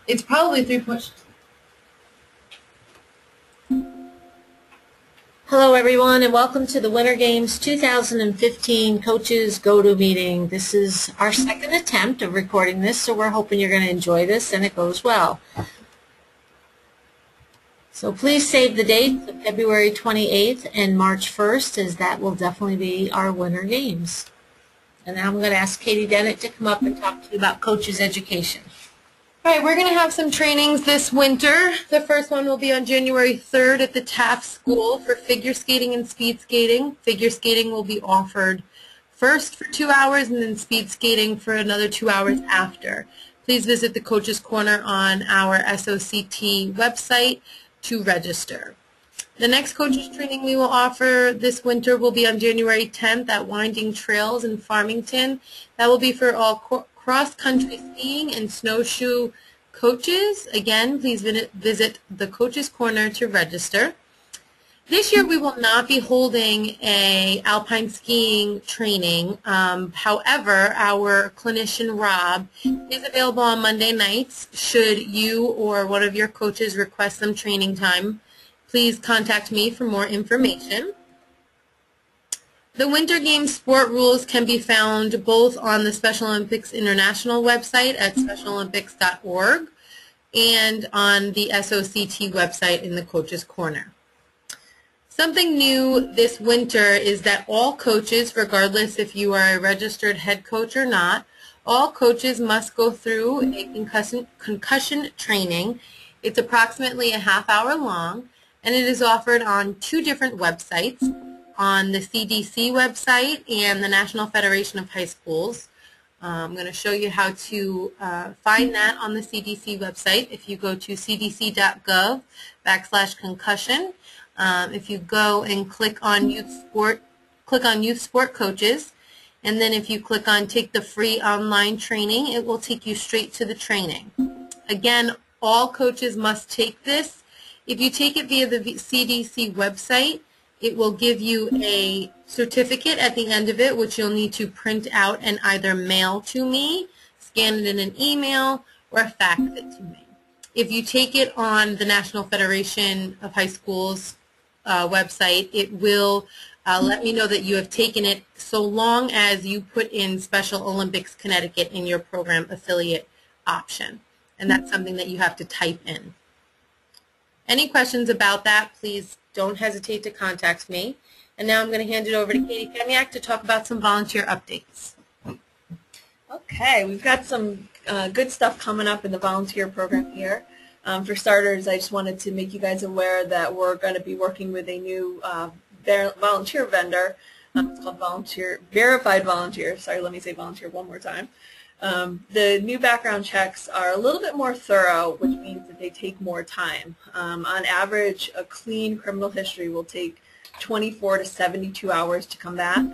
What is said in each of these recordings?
It's probably 3 point. Hello everyone and welcome to the Winter Games 2015 Coaches Go-To meeting. This is our second attempt of recording this, so we're hoping you're going to enjoy this and it goes well. So please save the dates of February 28th and March 1st, as that will definitely be our Winter Games. And now I'm going to ask Katie Dennett to come up and talk to you about coaches education. All right, we're going to have some trainings this winter. The first one will be on January 3rd at the Taft School for figure skating and speed skating. Figure skating will be offered first for 2 hours and then speed skating for another 2 hours after. Please visit the Coaches Corner on our SOCT website to register. The next coaches training we will offer this winter will be on January 10th at Winding Trails in Farmington. That will be for all cross-country skiing and snowshoe coaches. Again, please visit the Coaches Corner to register. This year we will not be holding a alpine skiing training. However, our clinician Rob is available on Monday nights. Should you or one of your coaches request some training time, please contact me for more information. The Winter Games sport rules can be found both on the Special Olympics International website at specialolympics.org and on the SOCT website in the Coaches Corner. Something new this winter is that all coaches, regardless if you are a registered head coach or not, all coaches must go through a concussion training. It's approximately a half-hour long, and it is offered on 2 different websites, on the CDC website and the National Federation of High Schools. I'm going to show you how to find that on the CDC website. If you go to cdc.gov/concussion, if you go and click on youth sport coaches, and then if you click on take the free online training, it will take you straight to the training. Again, all coaches must take this. If you take it via the CDC website, it will give you a certificate at the end of it, which you'll need to print out and either mail to me, scan it in an email, or fax it to me. If you take it on the National Federation of High Schools website, it will let me know that you have taken it so long as you put in Special Olympics Connecticut in your program affiliate option. And that's something that you have to type in. Any questions about that, please don't hesitate to contact me. And now I'm going to hand it over to Katie Kemiak to talk about some volunteer updates. Okay, we've got some good stuff coming up in the volunteer program here. For starters, I just wanted to make you guys aware that we're going to be working with a new volunteer vendor. It's called Verified Volunteer. Sorry, let me say volunteer one more time. The new background checks are a little bit more thorough, which means that they take more time. On average, a clean criminal history will take 24 to 72 hours to come back.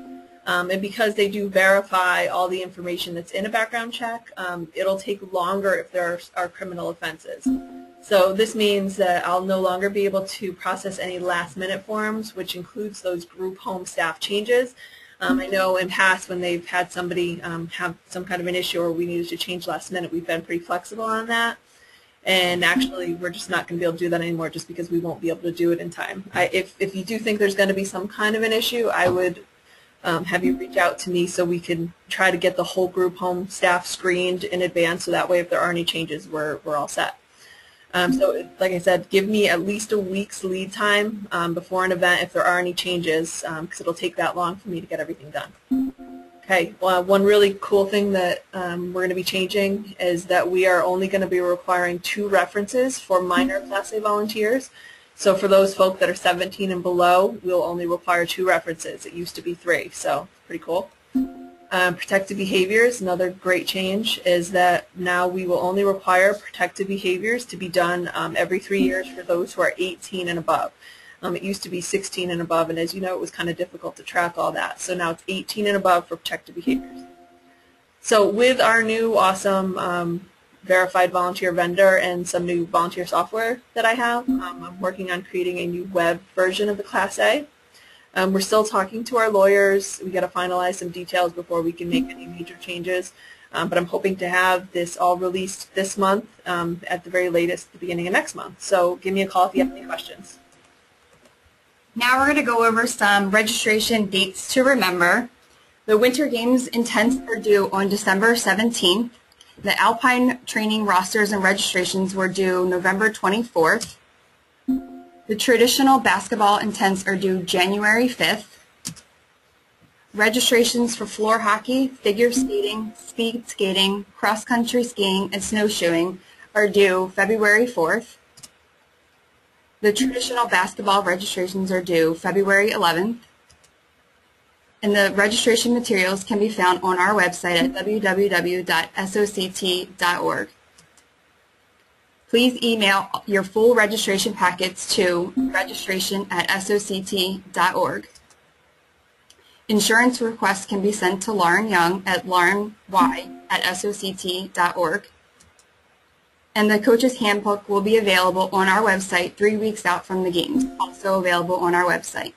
And because they do verify all the information that's in a background check, it'll take longer if there are criminal offenses. So this means that I'll no longer be able to process any last-minute forms, which includes those group home staff changes. I know in past when they've had somebody have some kind of an issue or we needed to change last minute, we've been pretty flexible on that. And actually, we're just not going to be able to do that anymore just because we won't be able to do it in time. If you do think there's going to be some kind of an issue, I would have you reach out to me so we can try to get the whole group home staff screened in advance so that way if there are any changes, we're all set. So like I said, give me at least a week's lead time before an event if there are any changes, because it'll take that long for me to get everything done. Okay, well, one really cool thing that we're going to be changing is that we are only going to be requiring 2 references for minor Class A volunteers. So for those folk that are 17 and below, we'll only require 2 references. It used to be 3, so pretty cool. Protective behaviors, another great change is that now we will only require protective behaviors to be done every 3 years for those who are 18 and above. It used to be 16 and above, and as you know, it was kind of difficult to track all that. So now it's 18 and above for protective behaviors. So with our new awesome verified volunteer vendor and some new volunteer software that I have, I'm working on creating a new web version of the Class A. We're still talking to our lawyers. We got to finalize some details before we can make any major changes. but I'm hoping to have this all released this month, at the very latest, the beginning of next month. So give me a call if you have any questions. Now we're going to go over some registration dates to remember. The Winter Games intents are due on December 17th. The Alpine training rosters and registrations were due November 24th. The traditional basketball intents are due January 5th. Registrations for floor hockey, figure skating, speed skating, cross-country skiing, and snowshoeing are due February 4th. The traditional basketball registrations are due February 11th. And the registration materials can be found on our website at www.soct.org. Please email your full registration packets to registration@soct.org. Insurance requests can be sent to Lauren Young at laurenY@soct.org. And the coach's handbook will be available on our website 3 weeks out from the games, also available on our website.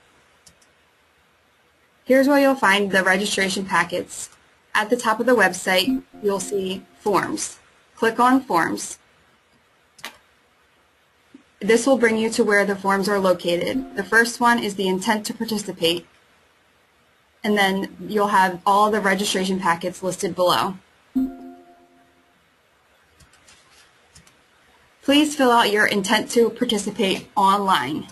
Here's where you'll find the registration packets. At the top of the website, you'll see Forms. Click on Forms. This will bring you to where the forms are located. The first one is the intent to participate. And then you'll have all the registration packets listed below. Please fill out your intent to participate online.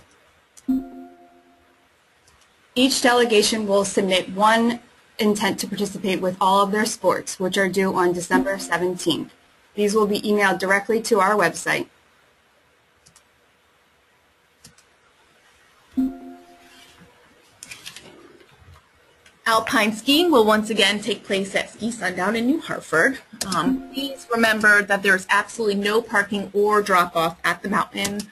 Each delegation will submit one intent to participate with all of their sports, which are due on December 17th. These will be emailed directly to our website. Alpine skiing will once again take place at Ski Sundown in New Hartford. Please remember that there's absolutely no parking or drop-off at the mountain.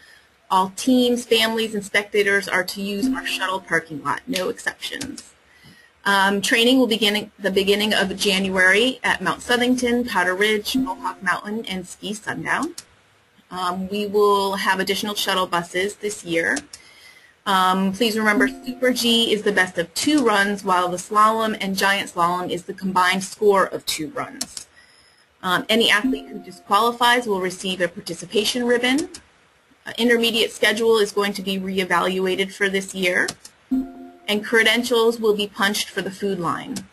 All teams, families, and spectators are to use our shuttle parking lot, no exceptions. Training will begin at the beginning of January at Mount Southington, Powder Ridge, Mohawk Mountain, and Ski Sundown. We will have additional shuttle buses this year. Please remember Super G is the best of 2 runs, while the slalom and giant slalom is the combined score of 2 runs. Any athlete who disqualifies will receive a participation ribbon. Intermediate schedule is going to be reevaluated for this year, and credentials will be punched for the food line.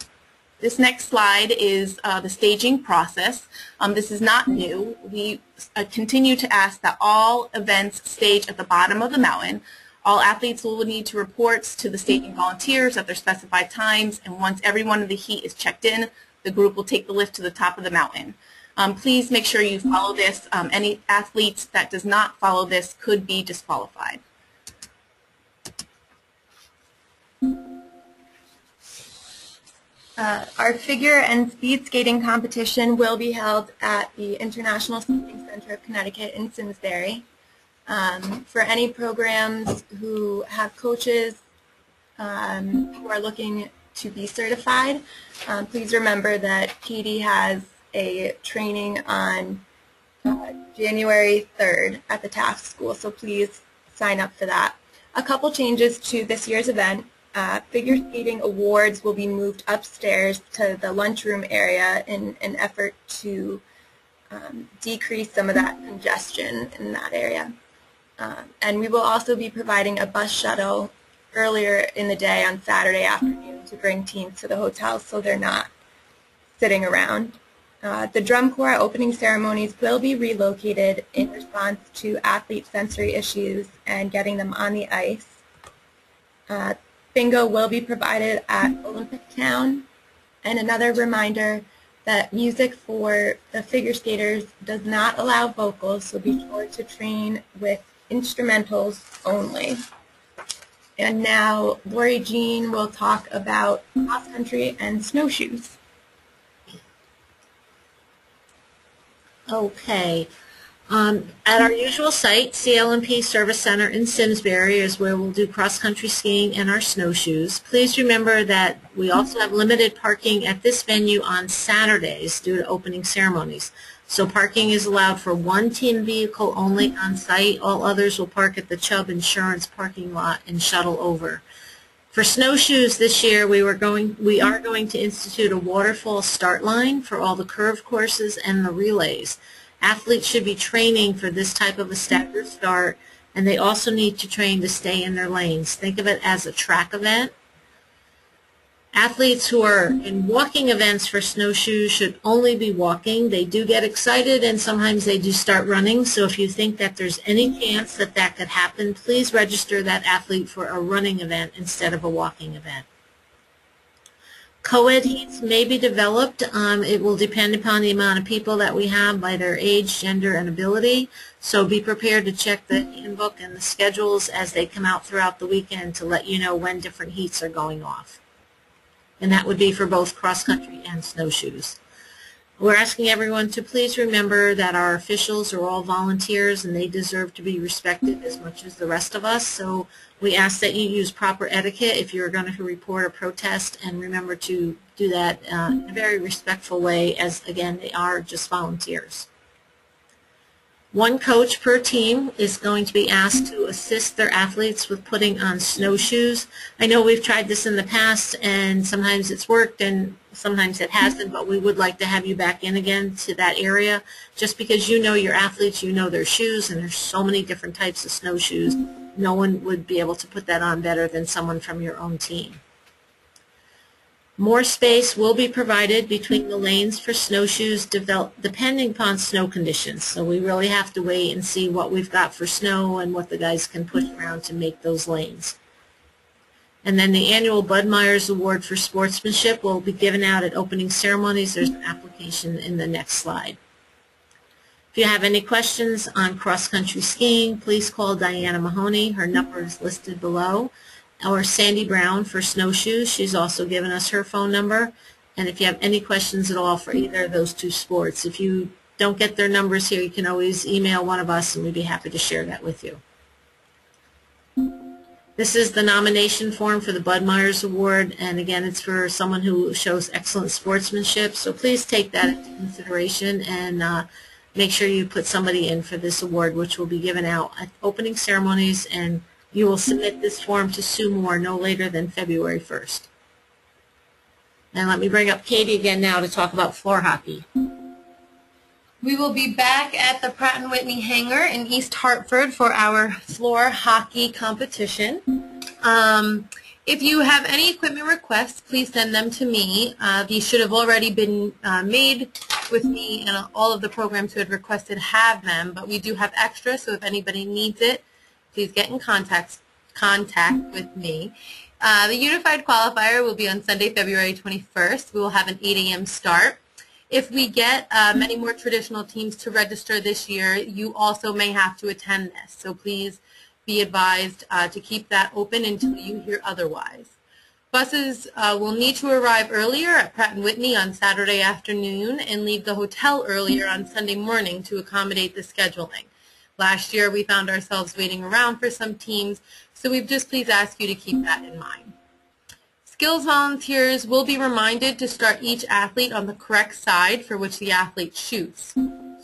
This next slide is the staging process. This is not new. We continue to ask that all events stage at the bottom of the mountain. All athletes will need to report to the staging volunteers at their specified times, and once everyone in the heat is checked in, the group will take the lift to the top of the mountain. Please make sure you follow this. Any athletes that does not follow this could be disqualified. Our figure and speed skating competition will be held at the International Skating Center of Connecticut in Simsbury. For any programs who have coaches who are looking to be certified, please remember that Katie has a training on January 3rd at the Taft School, so please sign up for that. A couple changes to this year's event. Figure skating awards will be moved upstairs to the lunchroom area in an effort to decrease some of that congestion in that area. And we will also be providing a bus shuttle earlier in the day on Saturday afternoon to bring teams to the hotel so they're not sitting around. The drum corps opening ceremonies will be relocated in response to athlete sensory issues and getting them on the ice. Bingo will be provided at Olympic Town. And another reminder that music for the figure skaters does not allow vocals, so be sure to train with instrumentals only. And now Lori Jean will talk about cross country and snowshoes. Okay. At our usual site, CLMP Service Center in Simsbury, is where we'll do cross-country skiing and our snowshoes. Please remember that we also have limited parking at this venue on Saturdays due to opening ceremonies. So parking is allowed for 1 team vehicle only on site. All others will park at the Chubb Insurance parking lot and shuttle over. For snowshoes this year, we are going to institute a waterfall start line for all the curve courses and the relays. Athletes should be training for this type of a staggered start, and they also need to train to stay in their lanes. Think of it as a track event. Athletes who are in walking events for snowshoes should only be walking. They do get excited and sometimes they do start running. So if you think that there's any chance that that could happen, please register that athlete for a running event instead of a walking event. Co-ed heats may be developed. It will depend upon the amount of people that we have by their age, gender, and ability. So be prepared to check the handbook and the schedules as they come out throughout the weekend to let you know when different heats are going off. And that would be for both cross-country and snowshoes. We're asking everyone to please remember that our officials are all volunteers and they deserve to be respected as much as the rest of us. So we ask that you use proper etiquette if you're going to report a protest, and remember to do that in a very respectful way, as again they are just volunteers. One coach per team is going to be asked to assist their athletes with putting on snowshoes. I know we've tried this in the past and sometimes it's worked and sometimes it hasn't, but we would like to have you back in again to that area just because you know your athletes, you know their shoes, and there's so many different types of snowshoes. No one would be able to put that on better than someone from your own team. More space will be provided between the lanes for snowshoes depending upon snow conditions. So we really have to wait and see what we've got for snow and what the guys can push around to make those lanes. And then the annual Bud Myers Award for Sportsmanship will be given out at opening ceremonies. There's an application in the next slide. If you have any questions on cross-country skiing, please call Diana Mahoney. Her number is listed below. Or Sandy Brown for snowshoes. She's also given us her phone number. And if you have any questions at all for either of those two sports, if you don't get their numbers here, you can always email one of us and we'd be happy to share that with you. This is the nomination form for the Bud Myers Award, and again it's for someone who shows excellent sportsmanship, so please take that into consideration and make sure you put somebody in for this award, which will be given out at opening ceremonies, and you will submit this form to Sue Moore no later than February 1st. And let me bring up Katie again now to talk about floor hockey. We will be back at the Pratt & Whitney hangar in East Hartford for our floor hockey competition. If you have any equipment requests, please send them to me. These should have already been made with me, and all of the programs who had requested have them, but we do have extra, so if anybody needs it, please get in contact with me. The Unified Qualifier will be on Sunday, February 21st. We will have an 8 a.m. start. If we get many more traditional teams to register this year, you also may have to attend this. So please be advised to keep that open until you hear otherwise. Buses will need to arrive earlier at Pratt & Whitney on Saturday afternoon and leave the hotel earlier on Sunday morning to accommodate the scheduling. Last year, we found ourselves waiting around for some teams, so we just please ask you to keep that in mind. Skills volunteers will be reminded to start each athlete on the correct side for which the athlete shoots.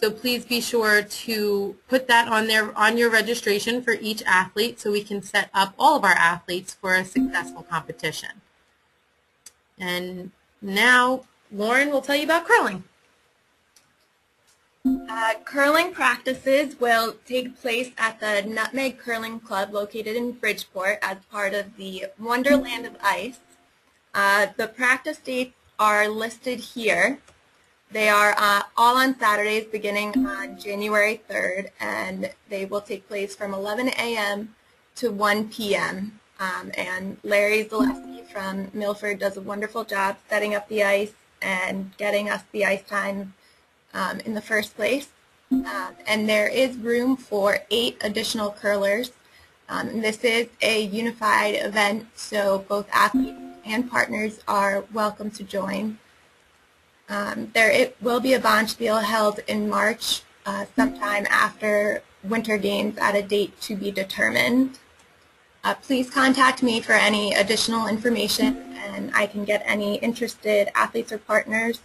So please be sure to put that on your registration for each athlete so we can set up all of our athletes for a successful competition. And now, Lauren will tell you about curling. Curling practices will take place at the Nutmeg Curling Club located in Bridgeport as part of the Wonderland of Ice. The practice dates are listed here. They are all on Saturdays beginning on January 3rd, and they will take place from 11 a.m. to 1 p.m. And Larry Zaleski from Milford does a wonderful job setting up the ice and getting us the ice time in the first place. And there is room for 8 additional curlers. This is a unified event, so both athletes and partners are welcome to join. It will be a Bonspiel held in March, sometime after Winter Games at a date to be determined. Please contact me for any additional information, and I can get any interested athletes or partners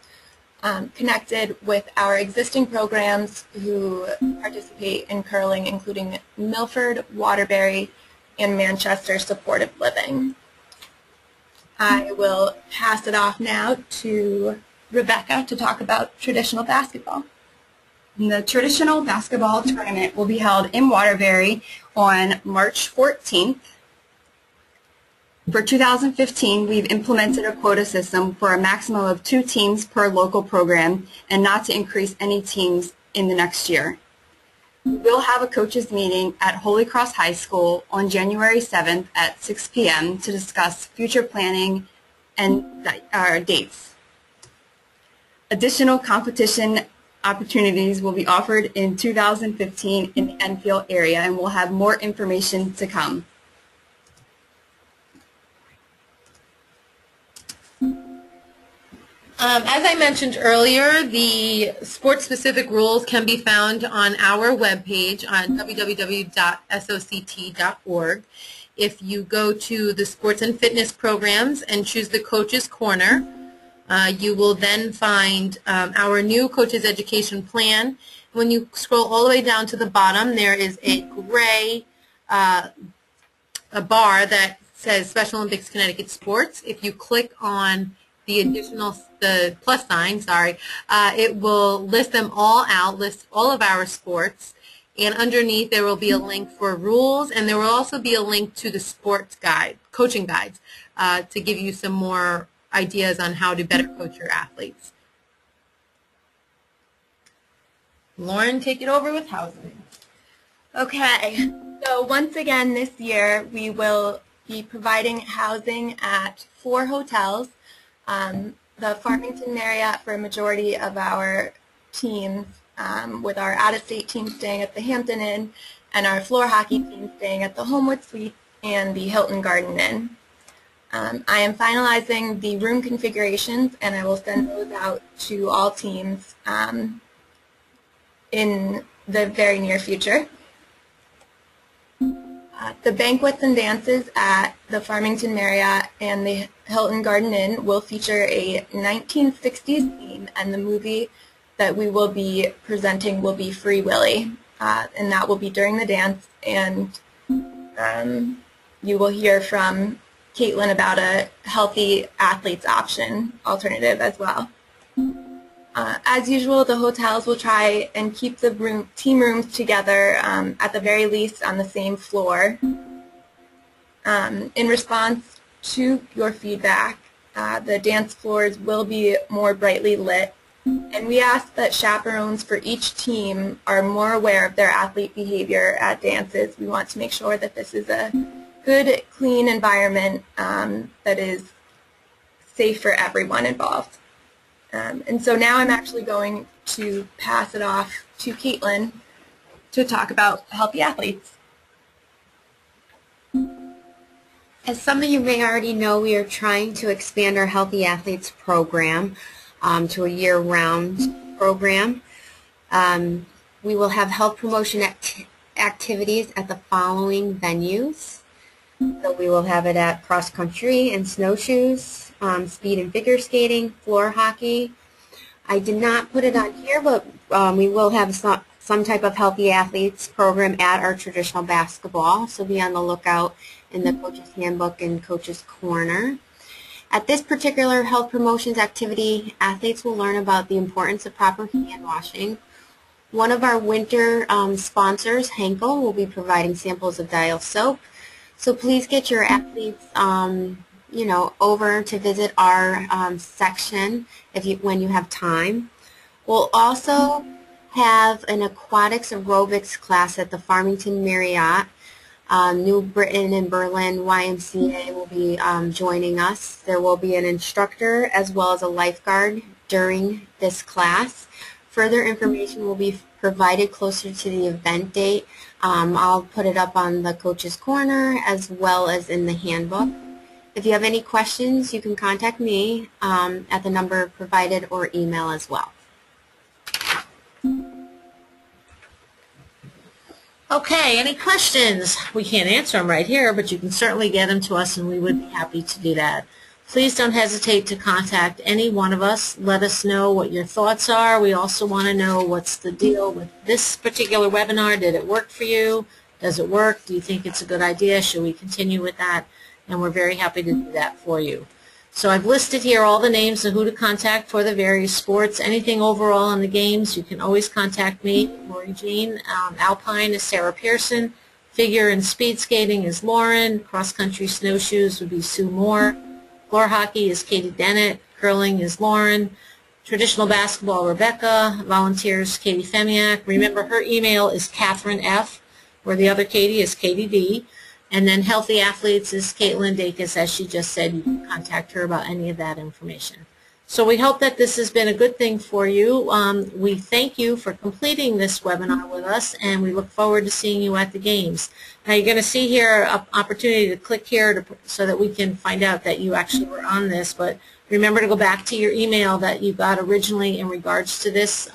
connected with our existing programs who participate in curling, including Milford, Waterbury, and Manchester Supportive Living. I will pass it off now to Rebecca to talk about traditional basketball. The traditional basketball tournament will be held in Waterbury on March 14th. For 2015, we've implemented a quota system for a maximum of 2 teams per local program and not to increase any teams in the next year. We'll have a coaches meeting at Holy Cross High School on January 7th at 6 p.m. to discuss future planning and dates. Additional competition opportunities will be offered in 2015 in the Enfield area, and we'll have more information to come. As I mentioned earlier, the sports-specific rules can be found on our webpage on www.soct.org. If you go to the sports and fitness programs and choose the Coaches Corner, you will then find our new Coaches Education Plan. When you scroll all the way down to the bottom, there is a gray a bar that says Special Olympics Connecticut Sports. If you click on the plus sign, it will list them all out, list all of our sports, and underneath there will be a link for rules, and there will also be a link to the sports guide, coaching guides, to give you some more ideas on how to better coach your athletes. Lauren, take it over with housing. Okay, so once again this year we will be providing housing at 4 hotels. The Farmington Marriott for a majority of our teams, with our out-of-state team staying at the Hampton Inn and our floor hockey team staying at the Homewood Suites and the Hilton Garden Inn. I am finalizing the room configurations, and I will send those out to all teams in the very near future. The banquets and dances at the Farmington Marriott and the Hilton Garden Inn will feature a 1960s theme, and the movie that we will be presenting will be Free Willy, and that will be during the dance, and you will hear from Caitlin about a healthy athletes option alternative as well. As usual, the hotels will try and keep the team rooms together, at the very least on the same floor. In response to your feedback, the dance floors will be more brightly lit, and we ask that chaperones for each team are more aware of their athlete behavior at dances. We want to make sure that this is a good, clean environment that is safe for everyone involved. And so now I'm actually going to pass it off to Caitlin to talk about healthy athletes. As some of you may already know, we are trying to expand our Healthy Athletes program to a year-round program. We will have health promotion activities at the following venues. So we will have it at cross country and snowshoes, speed and figure skating, floor hockey. I did not put it on here, but we will have some type of Healthy Athletes program at our traditional basketball, so be on the lookout in the Coach's Handbook and Coach's Corner. At this particular health promotions activity, athletes will learn about the importance of proper hand washing. One of our winter sponsors, Henkel, will be providing samples of Dial soap. So please get your athletes over to visit our section when you have time. We'll also have an aquatics aerobics class at the Farmington Marriott. New Britain and Berlin YMCA will be joining us. There will be an instructor as well as a lifeguard during this class. Further information will be provided closer to the event date. I'll put it up on the Coach's Corner as well as in the handbook. If you have any questions, you can contact me at the number provided or email as well. Okay, any questions? We can't answer them right here, but you can certainly get them to us, and we would be happy to do that. Please don't hesitate to contact any one of us. Let us know what your thoughts are. We also want to know what's the deal with this particular webinar. Did it work for you? Does it work? Do you think it's a good idea? Should we continue with that? And we're very happy to do that for you. So I've listed here all the names of who to contact for the various sports. Anything overall in the games, you can always contact me, Lori Jean. Alpine is Sarah Pearson. Figure and speed skating is Lauren. Cross-country snowshoes would be Sue Moore. Floor hockey is Katie Dennett. Curling is Lauren. Traditional basketball, Rebecca. Volunteers, Katie Femiak. Remember, her email is Catherine F., where the other Katie is Katie D. And then Healthy Athletes is Caitlin Dacus, as she just said. You can contact her about any of that information. So we hope that this has been a good thing for you. We thank you for completing this webinar with us, and we look forward to seeing you at the games. Now you're going to see here an opportunity to click here so that we can find out that you actually were on this, but remember to go back to your email that you got originally in regards to this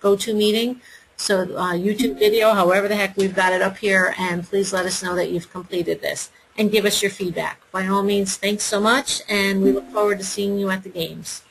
go-to meeting. So YouTube video, however the heck, we've got it up here, and please let us know that you've completed this and give us your feedback. By all means, thanks so much, and we look forward to seeing you at the games.